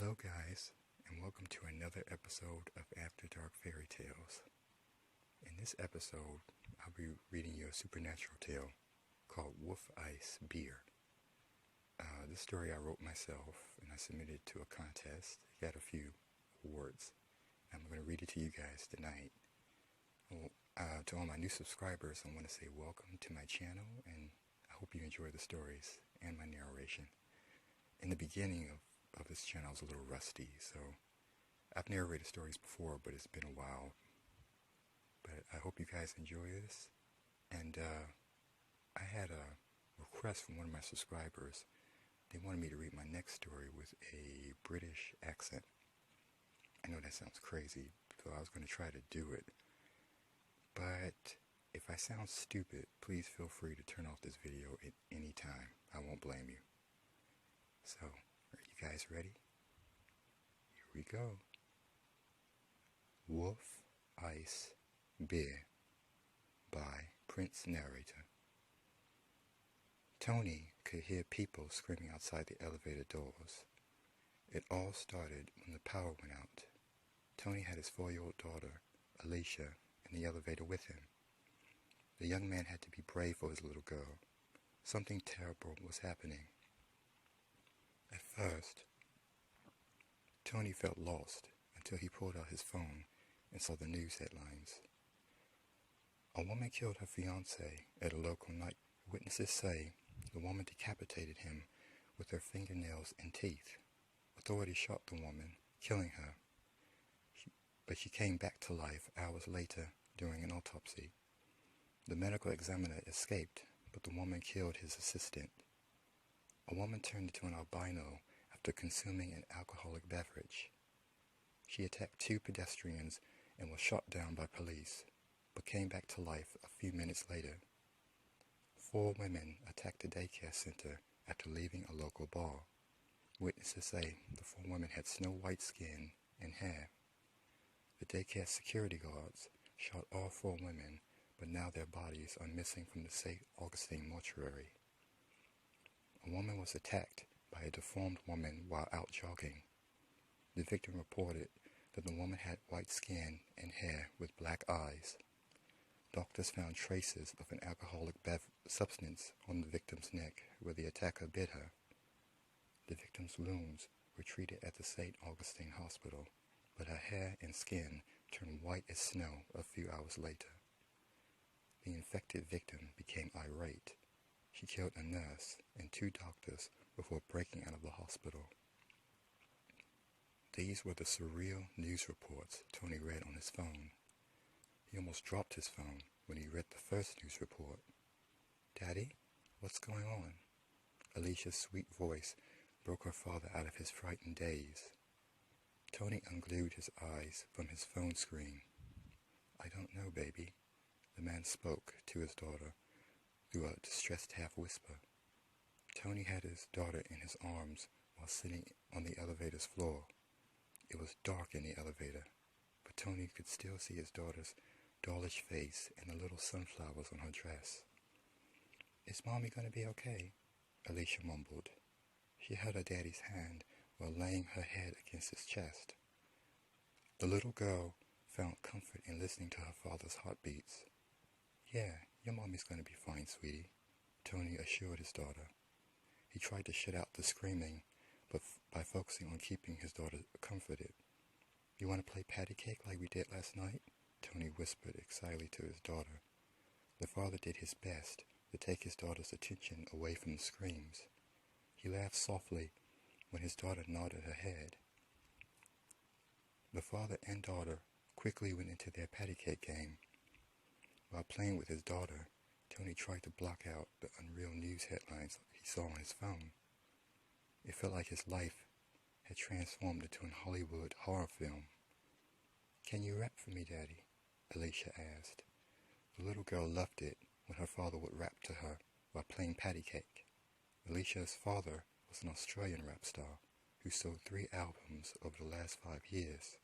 Hello guys, and welcome to another episode of After Dark Fairy Tales. In this episode, I'll be reading you a supernatural tale called Wolf Ice Beer. This story I wrote myself, and I submitted it to a contest. It got a few awards. I'm going to read it to you guys tonight. To all my new subscribers, I want to say welcome to my channel, and I hope you enjoy the stories and my narration. In the beginning of this channel, I was a little rusty, so I've narrated stories before, but it's been a while. But I hope you guys enjoy this. And I had a request from one of my subscribers. They wanted me to read my next story with a British accent. I know that sounds crazy, so I was going to try to do it. But if I sound stupid, please feel free to turn off this video at any time. I won't blame you. So, are you guys ready? Here we go. Wolf Ice Beer by Prince Narrator. Tony could hear people screaming outside the elevator doors. It all started when the power went out. Tony had his 4-year-old daughter, Alicia, in the elevator with him. The young man had to be brave for his little girl. Something terrible was happening. At first, Tony felt lost until he pulled out his phone and saw the news headlines. A woman killed her fiancé at a local night. Witnesses say the woman decapitated him with her fingernails and teeth. Authorities shot the woman, killing her. But she came back to life hours later during an autopsy. The medical examiner escaped, but the woman killed his assistant. A woman turned into an albino after consuming an alcoholic beverage. She attacked 2 pedestrians and was shot down by police, but came back to life a few minutes later. 4 women attacked a daycare center after leaving a local bar. Witnesses say the 4 women had snow-white skin and hair. The daycare security guards shot all 4 women, but now their bodies are missing from the St. Augustine mortuary. A woman was attacked by a deformed woman while out jogging. The victim reported that the woman had white skin and hair with black eyes. Doctors found traces of an alcoholic substance on the victim's neck where the attacker bit her. The victim's wounds were treated at the St. Augustine Hospital, but her hair and skin turned white as snow a few hours later. The infected victim became irate. She killed a nurse and 2 doctors before breaking out of the hospital. These were the surreal news reports Tony read on his phone. He almost dropped his phone when he read the first news report. "Daddy, what's going on?" Alicia's sweet voice broke her father out of his frightened daze. Tony unglued his eyes from his phone screen. "I don't know, baby," the man spoke to his daughter through a distressed half-whisper. Tony had his daughter in his arms while sitting on the elevator's floor. It was dark in the elevator, but Tony could still see his daughter's dollish face and the little sunflowers on her dress. "Is Mommy going to be okay?" Alicia mumbled. She held her daddy's hand while laying her head against his chest. The little girl found comfort in listening to her father's heartbeats. "Yeah, your mommy's going to be fine, sweetie," Tony assured his daughter. He tried to shut out the screaming, but by focusing on keeping his daughter comforted. "You want to play patty cake like we did last night?" Tony whispered excitedly to his daughter. The father did his best to take his daughter's attention away from the screams. He laughed softly when his daughter nodded her head. The father and daughter quickly went into their patty cake game. While playing with his daughter, Tony tried to block out the unreal news headlines he saw on his phone. It felt like his life had transformed into a Hollywood horror film. "Can you rap for me, Daddy?" Alicia asked. The little girl loved it when her father would rap to her while playing patty cake. Alicia's father was an Australian rap star who sold 3 albums over the last 5 years.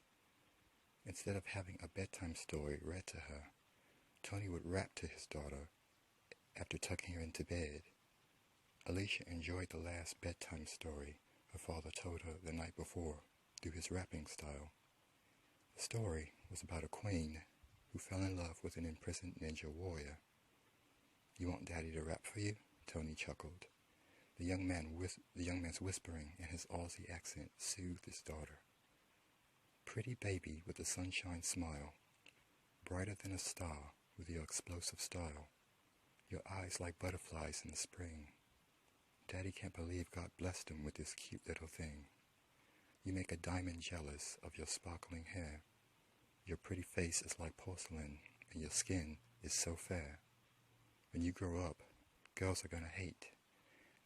Instead of having a bedtime story read to her, Tony would rap to his daughter after tucking her into bed. Alicia enjoyed the last bedtime story her father told her the night before through his rapping style. The story was about a queen who fell in love with an imprisoned ninja warrior. "You want Daddy to rap for you?" Tony chuckled. The young man's whispering in his Aussie accent soothed his daughter. "Pretty baby with a sunshine smile, brighter than a star with your explosive style, your eyes like butterflies in the spring. Daddy can't believe God blessed him with this cute little thing. You make a diamond jealous of your sparkling hair. Your pretty face is like porcelain, and your skin is so fair. When you grow up, girls are gonna hate.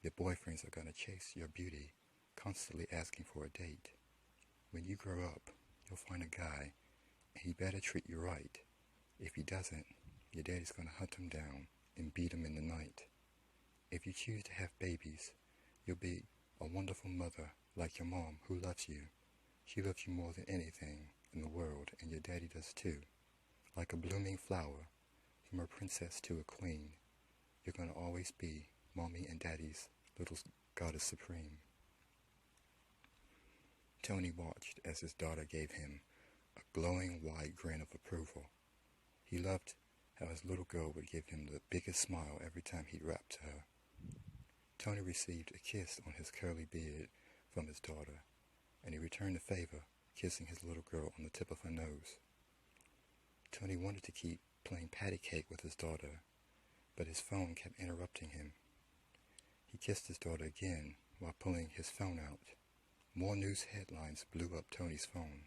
Their boyfriends are gonna chase your beauty, constantly asking for a date. When you grow up, you'll find a guy, and he better treat you right. If he doesn't, your daddy's gonna hunt him down and beat him in the night. If you choose to have babies, you'll be a wonderful mother like your mom who loves you. She loves you more than anything in the world, and your daddy does too. Like a blooming flower, from a princess to a queen, you're gonna always be Mommy and Daddy's little goddess supreme." Tony watched as his daughter gave him a glowing wide grin of approval. He loved how his little girl would give him the biggest smile every time he'd rap to her. Tony received a kiss on his curly beard from his daughter, and he returned the favor, kissing his little girl on the tip of her nose. Tony wanted to keep playing patty cake with his daughter, but his phone kept interrupting him. He kissed his daughter again while pulling his phone out. More news headlines blew up Tony's phone.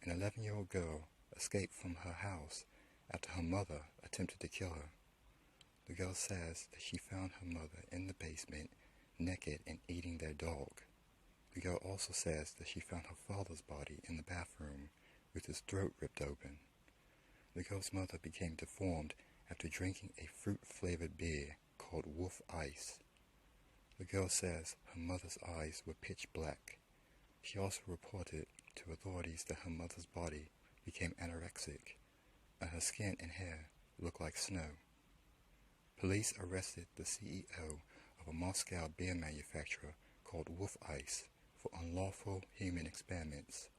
An 11-year-old girl escaped from her house after her mother attempted to kill her. The girl says that she found her mother in the basement, naked and eating their dog. The girl also says that she found her father's body in the bathroom with his throat ripped open. The girl's mother became deformed after drinking a fruit-flavored beer called Wolf Ice. The girl says her mother's eyes were pitch black. She also reported to authorities that her mother's body became anorexic, and her skin and hair looked like snow. Police arrested the CEO of a Moscow beer manufacturer called Wolf Ice for unlawful human experiments.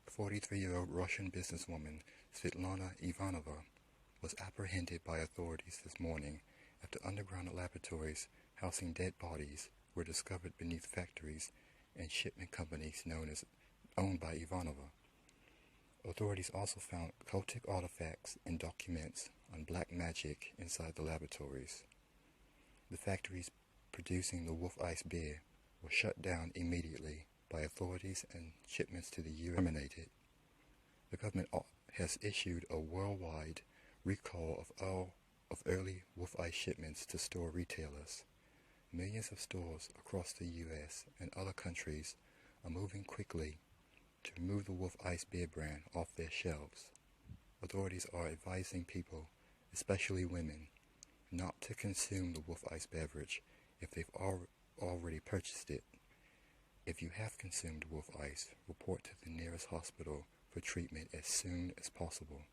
43-year-old Russian businesswoman Svetlana Ivanova was apprehended by authorities this morning after underground laboratories housing dead bodies were discovered beneath factories and shipment companies owned by Ivanova. Authorities also found cultic artifacts and documents on black magic inside the laboratories. The factories producing the Wolf Ice beer were shut down immediately by authorities, and shipments to the U.S. terminated. The government has issued a worldwide recall of all of early Wolf Ice shipments to store retailers. Millions of stores across the U.S. and other countries are moving quickly to remove the Wolf Ice beer brand off their shelves. Authorities are advising people, especially women, not to consume the Wolf Ice beverage if they've already purchased it. If you have consumed Wolf Ice, report to the nearest hospital for treatment as soon as possible.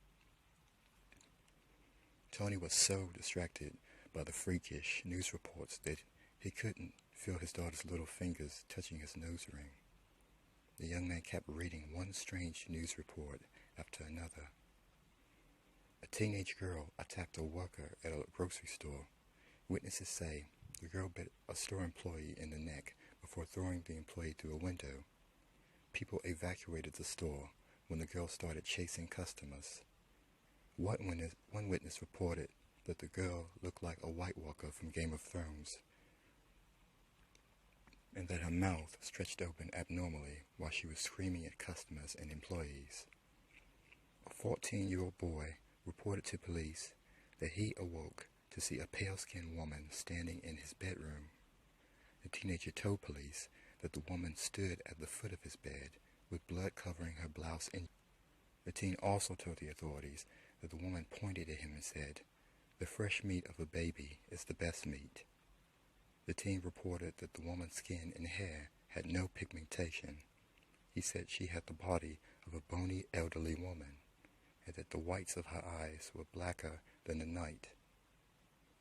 Tony was so distracted by the freakish news reports that he couldn't feel his daughter's little fingers touching his nose ring. The young man kept reading one strange news report after another. A teenage girl attacked a worker at a grocery store. Witnesses say the girl bit a store employee in the neck before throwing the employee through a window. People evacuated the store when the girl started chasing customers. One witness reported that the girl looked like a White Walker from Game of Thrones, and that her mouth stretched open abnormally while she was screaming at customers and employees. A 14-year-old boy reported to police that he awoke to see a pale-skinned woman standing in his bedroom. The teenager told police that the woman stood at the foot of his bed with blood covering her blouse. The teen also told the authorities that the woman pointed at him and said, "The fresh meat of a baby is the best meat." The teen reported that the woman's skin and hair had no pigmentation. He said she had the body of a bony elderly woman, and that the whites of her eyes were blacker than the night.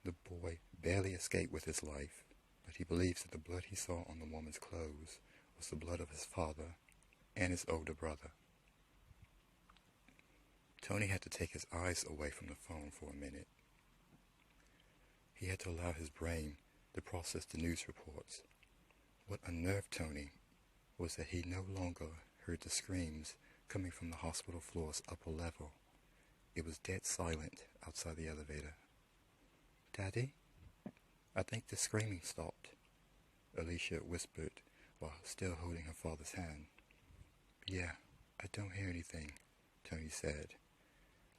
The boy barely escaped with his life, but but he believes that the blood he saw on the woman's clothes was the blood of his father and his older brother. Tony had to take his eyes away from the phone for a minute. He had to allow his brain to process the news reports. What unnerved Tony was that he no longer heard the screams coming from the hospital floor's upper level. It was dead silent outside the elevator. "Daddy, I think the screaming stopped," Alicia whispered while still holding her father's hand. "Yeah, I don't hear anything," Tony said.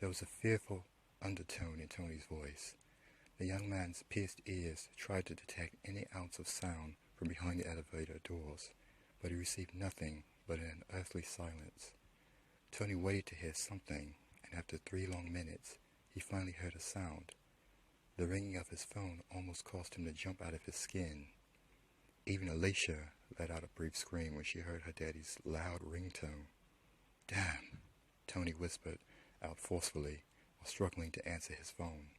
There was a fearful undertone in Tony's voice. The young man's pierced ears tried to detect any ounce of sound from behind the elevator doors, but he received nothing but an unearthly silence. Tony waited to hear something, and after 3 long minutes, he finally heard a sound. The ringing of his phone almost caused him to jump out of his skin. Even Alicia let out a brief scream when she heard her daddy's loud ringtone. "Damn," Tony whispered out forcefully while struggling to answer his phone.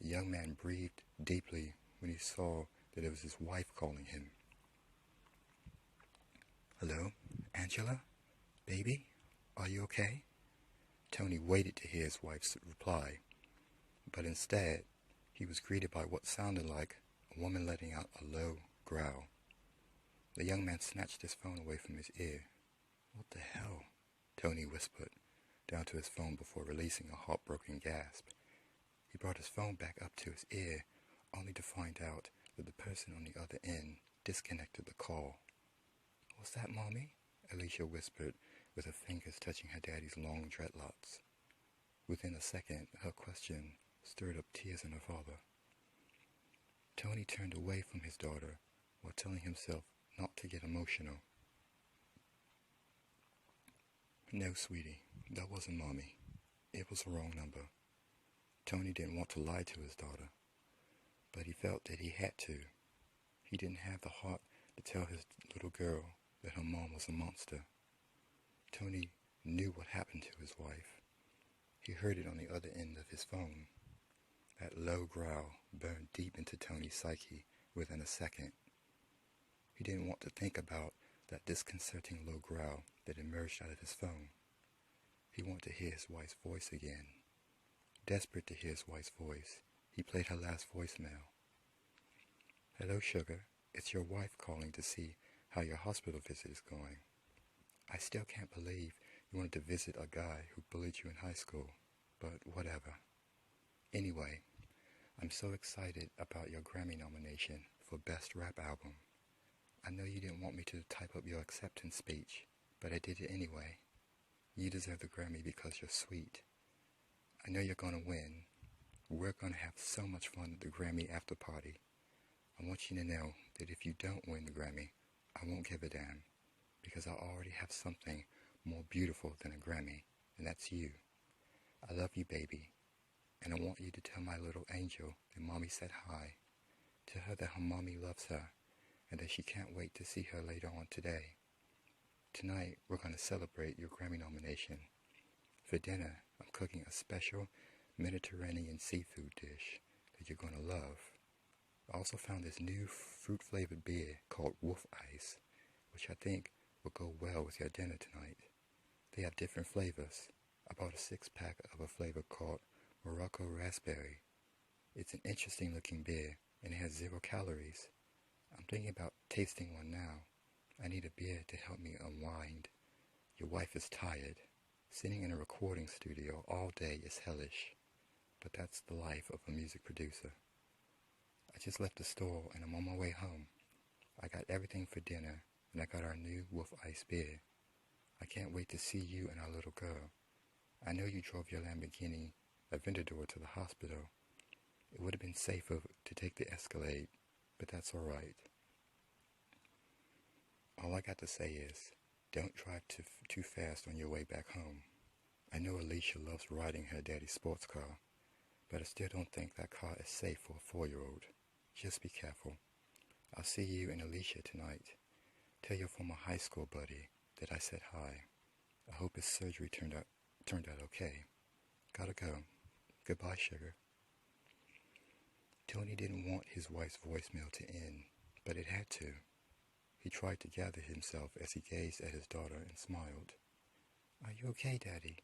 The young man breathed deeply when he saw that it was his wife calling him. "Hello, Angela? Baby? Are you okay?" Tony waited to hear his wife's reply, but instead he was greeted by what sounded like a woman letting out a low growl. The young man snatched his phone away from his ear. "What the hell?" Tony whispered down to his phone before releasing a heartbroken gasp. He brought his phone back up to his ear, only to find out that the person on the other end disconnected the call. "Was that Mommy?" Alicia whispered, with her fingers touching her daddy's long dreadlocks. Within a second, her question stirred up tears in her father. Tony turned away from his daughter while telling himself not to get emotional. "No, sweetie, that wasn't Mommy. It was the wrong number." Tony didn't want to lie to his daughter, but he felt that he had to. He didn't have the heart to tell his little girl that her mom was a monster. Tony knew what happened to his wife. He heard it on the other end of his phone. That low growl burned deep into Tony's psyche within a second. He didn't want to think about that disconcerting low growl that emerged out of his phone. He wanted to hear his wife's voice again. Desperate to hear his wife's voice, he played her last voicemail. "Hello, sugar. It's your wife calling to see how your hospital visit is going. I still can't believe you wanted to visit a guy who bullied you in high school, but whatever. Anyway, I'm so excited about your Grammy nomination for Best Rap Album. I know you didn't want me to type up your acceptance speech, but I did it anyway. You deserve the Grammy because you're sweet. I know you're going to win. We're going to have so much fun at the Grammy after party. I want you to know that if you don't win the Grammy, I won't give a damn, because I already have something more beautiful than a Grammy, and that's you. I love you, baby, and I want you to tell my little angel that Mommy said hi. Tell her that her mommy loves her, and that she can't wait to see her later on today. Tonight, we're going to celebrate your Grammy nomination. For dinner, I'm cooking a special Mediterranean seafood dish that you're going to love. I also found this new fruit-flavored beer called Wolf Ice, which I think will go well with your dinner tonight. They have different flavors. I bought a 6-pack of a flavor called Morocco Raspberry. It's an interesting looking beer, and it has 0 calories. I'm thinking about tasting one now. I need a beer to help me unwind. Your wife is tired. Sitting in a recording studio all day is hellish, but that's the life of a music producer. I just left the store and I'm on my way home. I got everything for dinner, and I got our new Wolf Ice beer. I can't wait to see you and our little girl. I know you drove your Lamborghini Aventador to the hospital. It would have been safer to take the Escalade, but that's all right. All I got to say is, don't drive too fast on your way back home. I know Alicia loves riding her daddy's sports car, but I still don't think that car is safe for a 4-year-old. Just be careful. I'll see you and Alicia tonight. Tell your former high school buddy that I said hi. I hope his surgery turned out okay. Gotta go. Goodbye, sugar." Tony didn't want his wife's voicemail to end, but it had to. He tried to gather himself as he gazed at his daughter and smiled. "Are you okay, Daddy?"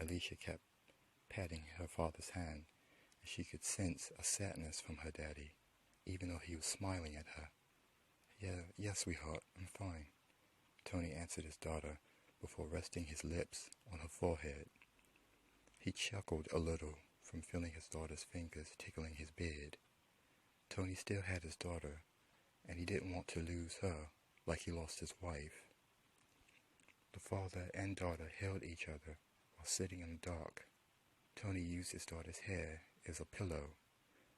Alicia kept patting her father's hand, and she could sense a sadness from her daddy, even though he was smiling at her. Yes, sweetheart, I'm fine," Tony answered his daughter before resting his lips on her forehead. He chuckled a little from feeling his daughter's fingers tickling his beard. Tony still had his daughter, and he didn't want to lose her like he lost his wife. The father and daughter held each other while sitting in the dark. Tony used his daughter's hair as a pillow,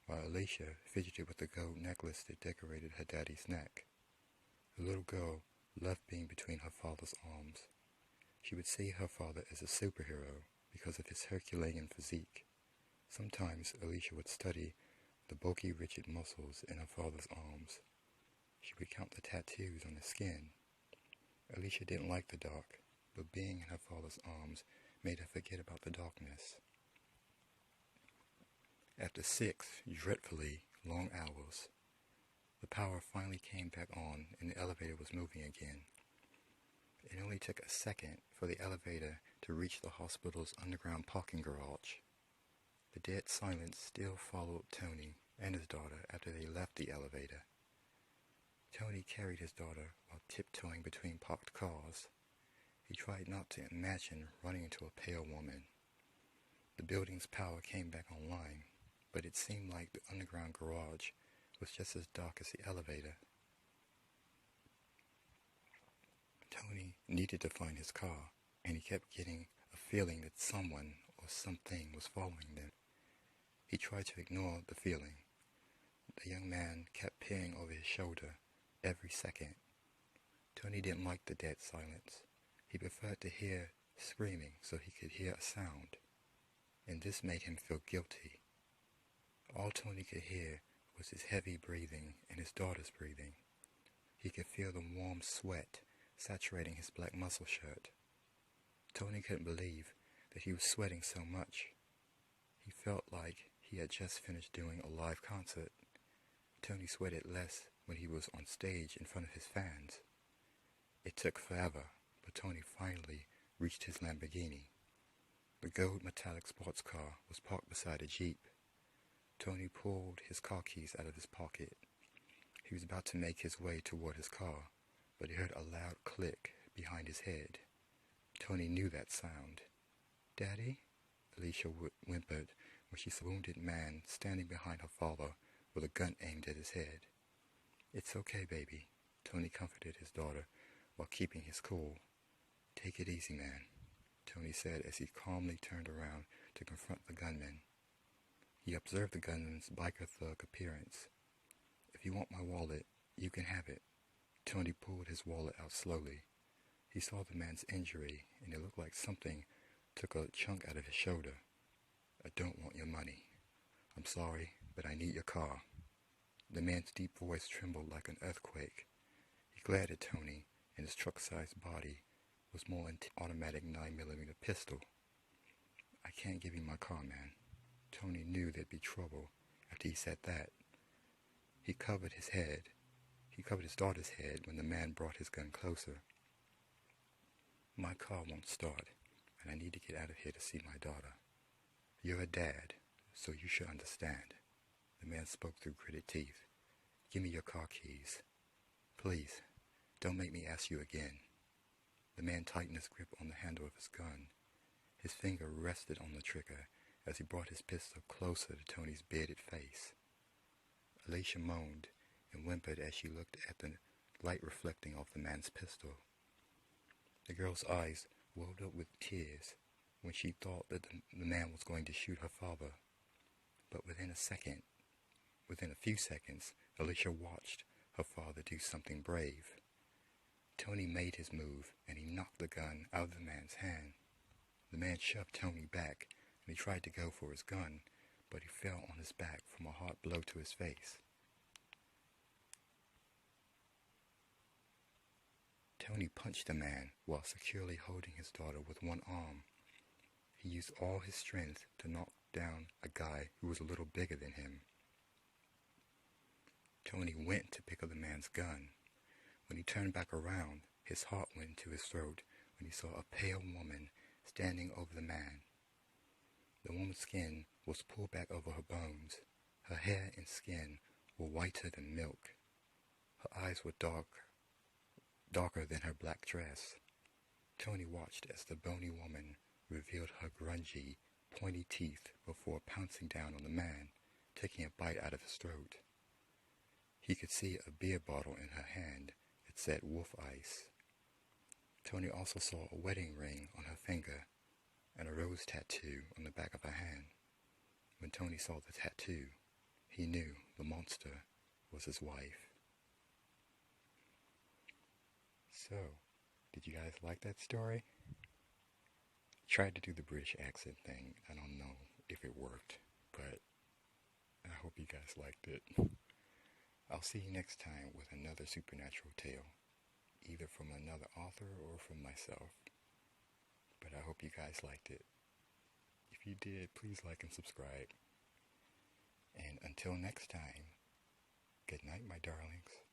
while Alicia fidgeted with the gold necklace that decorated her daddy's neck. The little girl loved being between her father's arms. She would see her father as a superhero because of his Herculean physique. Sometimes Alicia would study the bulky, rigid muscles in her father's arms. She would count the tattoos on his skin. Alicia didn't like the dark, but being in her father's arms made her forget about the darkness. After 6 dreadfully long hours, the power finally came back on and the elevator was moving again. It only took a second for the elevator to reach the hospital's underground parking garage. The dead silence still followed Tony and his daughter after they left the elevator. Tony carried his daughter while tiptoeing between parked cars. He tried not to imagine running into a pale woman. The building's power came back online, but it seemed like the underground garage was just as dark as the elevator. Tony needed to find his car, and he kept getting a feeling that someone or something was following them. He tried to ignore the feeling. The young man kept peering over his shoulder every second. Tony didn't like the dead silence. He preferred to hear screaming so he could hear a sound, and this made him feel guilty. All Tony could hear was his heavy breathing and his daughter's breathing. He could feel the warm sweat saturating his black muscle shirt. Tony couldn't believe that he was sweating so much. He felt like he had just finished doing a live concert. Tony sweated less when he was on stage in front of his fans. It took forever, but Tony finally reached his Lamborghini. The gold metallic sports car was parked beside a Jeep. Tony pulled his car keys out of his pocket. He was about to make his way toward his car, but he heard a loud click behind his head. Tony knew that sound. "Daddy?" Alicia whimpered when she saw a wounded man standing behind her father with a gun aimed at his head. "It's okay, baby," Tony comforted his daughter while keeping his cool. "Take it easy, man," Tony said as he calmly turned around to confront the gunman. He observed the gunman's biker thug appearance. "If you want my wallet, you can have it." Tony pulled his wallet out slowly. He saw the man's injury, and it looked like something took a chunk out of his shoulder. "I don't want your money. I'm sorry, but I need your car." The man's deep voice trembled like an earthquake. He glared at Tony, and his truck-sized body was more an automatic 9mm pistol. "I can't give you my car, man." Tony knew there'd be trouble after he said that. He covered his daughter's head when the man brought his gun closer. "My car won't start, and I need to get out of here to see my daughter. You're a dad, so you should understand." The man spoke through gritted teeth. "Give me your car keys. Please, don't make me ask you again." The man tightened his grip on the handle of his gun. His finger rested on the trigger as he brought his pistol closer to Tony's bearded face. Alicia moaned and whimpered as she looked at the light reflecting off the man's pistol. The girl's eyes welled up with tears when she thought that the man was going to shoot her father. But within a few seconds, Alicia watched her father do something brave. Tony made his move, and he knocked the gun out of the man's hand. The man shoved Tony back, and he tried to go for his gun, but he fell on his back from a hard blow to his face. Tony punched the man while securely holding his daughter with one arm. He used all his strength to knock down a guy who was a little bigger than him. Tony went to pick up the man's gun. When he turned back around, his heart went into his throat when he saw a pale woman standing over the man. The woman's skin was pulled back over her bones. Her hair and skin were whiter than milk. Her eyes were darker than her black dress. Tony watched as the bony woman revealed her grungy, pointy teeth before pouncing down on the man, taking a bite out of his throat. He could see a beer bottle in her hand. It said Wolf Ice. Tony also saw a wedding ring on her finger and a rose tattoo on the back of her hand. When Tony saw the tattoo, he knew the monster was his wife. So, did you guys like that story? I tried to do the British accent thing. I don't know if it worked, but I hope you guys liked it. I'll see you next time with another supernatural tale, either from another author or from myself. But I hope you guys liked it. If you did, please like and subscribe. And until next time, good night, my darlings.